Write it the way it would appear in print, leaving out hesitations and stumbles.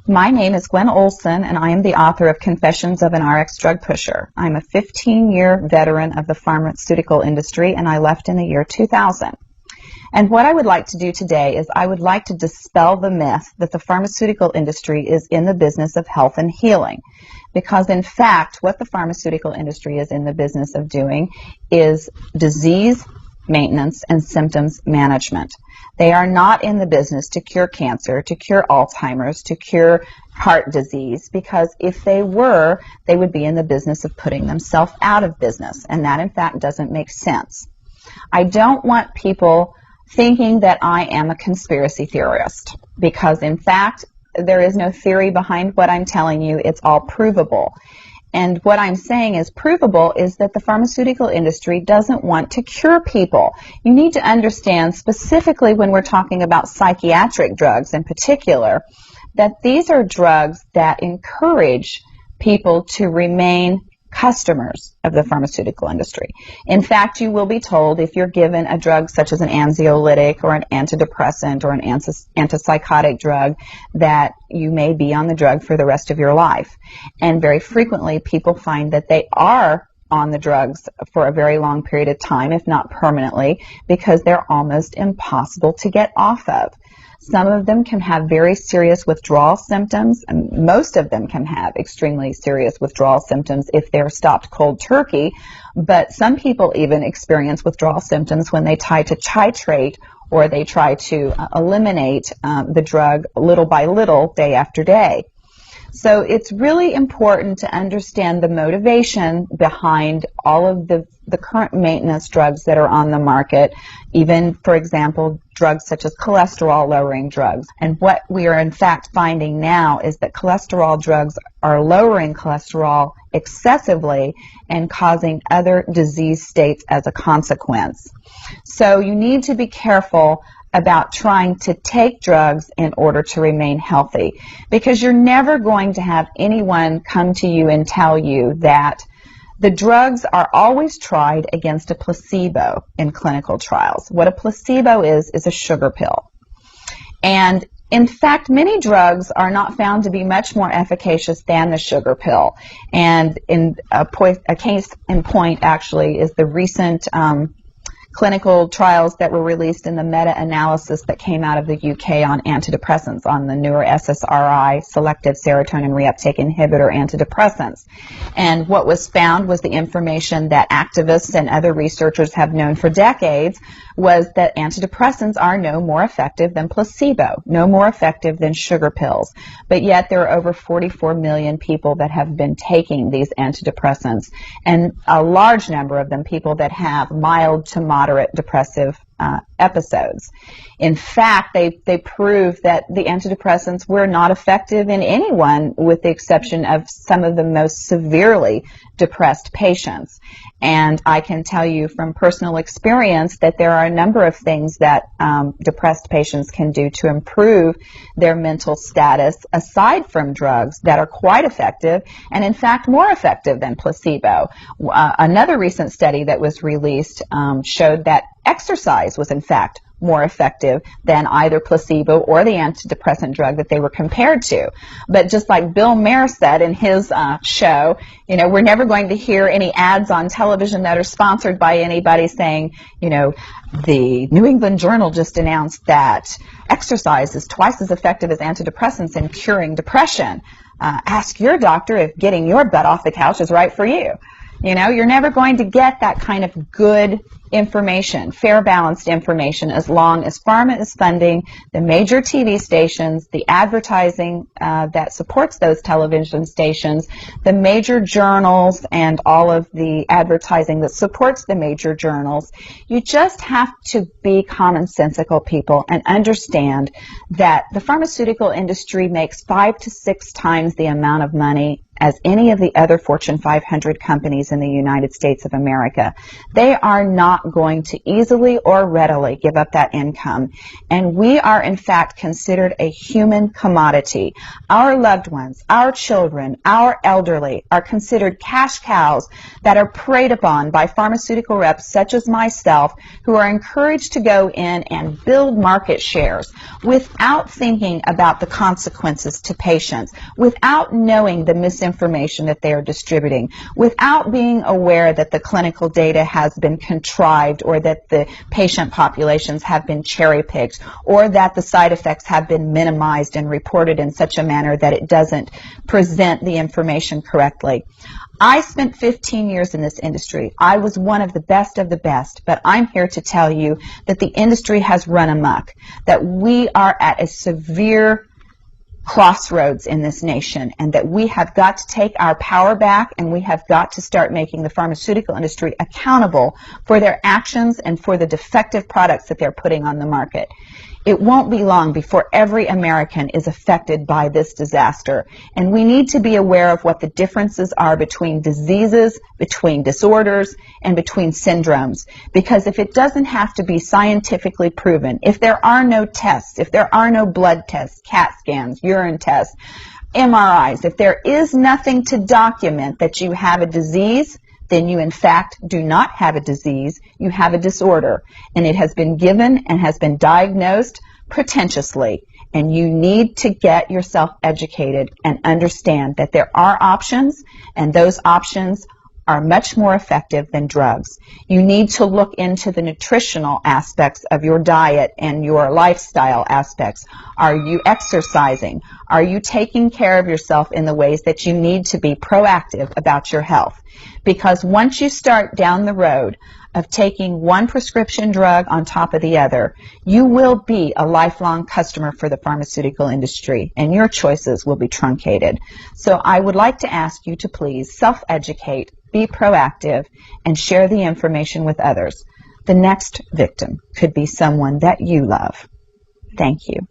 My name is Gwen Olson, and I am the author of Confessions of an RX Drug Pusher. I'm a 15-year veteran of the pharmaceutical industry, and I left in the year 2000. And what I would like to do today is I would like to dispel the myth that the pharmaceutical industry is in the business of health and healing. Because in fact, what the pharmaceutical industry is in the business of doing is disease maintenance and symptoms management. They are not in the business to cure cancer, to cure Alzheimer's, to cure heart disease, because if they were, they would be in the business of putting themselves out of business, and that in fact doesn't make sense. I don't want people thinking that I am a conspiracy theorist, because in fact there is no theory behind what I'm telling you. It's all provable. And what I'm saying is provable is that the pharmaceutical industry doesn't want to cure people. You need to understand, specifically when we're talking about psychiatric drugs in particular, that these are drugs that encourage people to remain customers of the pharmaceutical industry. In fact, you will be told if you're given a drug such as an anxiolytic or an antidepressant or an antipsychotic drug that you may be on the drug for the rest of your life. And very frequently people find that they are on the drugs for a very long period of time, if not permanently, because they're almost impossible to get off of. Some of them can have very serious withdrawal symptoms, and most of them can have extremely serious withdrawal symptoms if they're stopped cold turkey, but some people even experience withdrawal symptoms when they try to titrate or they try to eliminate the drug little by little, day after day. So it's really important to understand the motivation behind all of the current maintenance drugs that are on the market, even, for example, drugs such as cholesterol-lowering drugs. And what we are in fact finding now is that cholesterol drugs are lowering cholesterol excessively and causing other disease states as a consequence. So you need to be careful about trying to take drugs in order to remain healthy, because you're never going to have anyone come to you and tell you that the drugs are always tried against a placebo in clinical trials. What a placebo is a sugar pill. And in fact, many drugs are not found to be much more efficacious than the sugar pill. And in a case in point actually is the recent clinical trials that were released in the meta-analysis that came out of the UK on antidepressants, on the newer SSRI, selective serotonin reuptake inhibitor antidepressants. And what was found was the information that activists and other researchers have known for decades, was that antidepressants are no more effective than placebo, no more effective than sugar pills. But yet there are over 44 million people that have been taking these antidepressants, and a large number of them people that have mild to moderate depressive episodes. In fact, they prove that the antidepressants were not effective in anyone with the exception of some of the most severely depressed patients. And I can tell you from personal experience that there are a number of things that depressed patients can do to improve their mental status aside from drugs that are quite effective, and in fact more effective than placebo. Another recent study that was released showed that exercise was in fact more effective than either placebo or the antidepressant drug that they were compared to. But just like Bill Maher said in his show, you know, we're never going to hear any ads on television that are sponsored by anybody saying, you know, the New England Journal just announced that exercise is twice as effective as antidepressants in curing depression. Ask your doctor if getting your butt off the couch is right for you. You know, you're never going to get that kind of good information, fair, balanced information, as long as pharma is funding the major TV stations, the advertising that supports those television stations, the major journals, and all of the advertising that supports the major journals. You just have to be commonsensical people and understand that the pharmaceutical industry makes 5 to 6 times the amount of money as any of the other Fortune 500 companies in the United States of America. They are not going to easily or readily give up that income. And we are, in fact, considered a human commodity. Our loved ones, our children, our elderly are considered cash cows that are preyed upon by pharmaceutical reps such as myself, who are encouraged to go in and build market shares without thinking about the consequences to patients, without knowing the misinformation that they are distributing, without being aware that the clinical data has been contrived, or that the patient populations have been cherry-picked, or that the side effects have been minimized and reported in such a manner that it doesn't present the information correctly. I spent 15 years in this industry. I was one of the best, but I'm here to tell you that the industry has run amok, that we are at a severe crossroads in this nation, and that we have got to take our power back, and we have got to start making the pharmaceutical industry accountable for their actions and for the defective products that they're putting on the market. It won't be long before every American is affected by this disaster, and we need to be aware of what the differences are between diseases, between disorders, and between syndromes. Because if it doesn't have to be scientifically proven, if there are no tests, if there are no blood tests, CAT scans, urine tests, MRIs, if there is nothing to document that you have a disease, then you in fact do not have a disease, you have a disorder. And it has been given and has been diagnosed pretentiously. And you need to get yourself educated and understand that there are options, and those options are much more effective than drugs. You need to look into the nutritional aspects of your diet and your lifestyle aspects. Are you exercising? Are you taking care of yourself in the ways that you need to be proactive about your health? Because once you start down the road of taking one prescription drug on top of the other, you will be a lifelong customer for the pharmaceutical industry, and your choices will be truncated. So I would like to ask you to please self-educate, be proactive, and share the information with others. The next victim could be someone that you love. Thank you.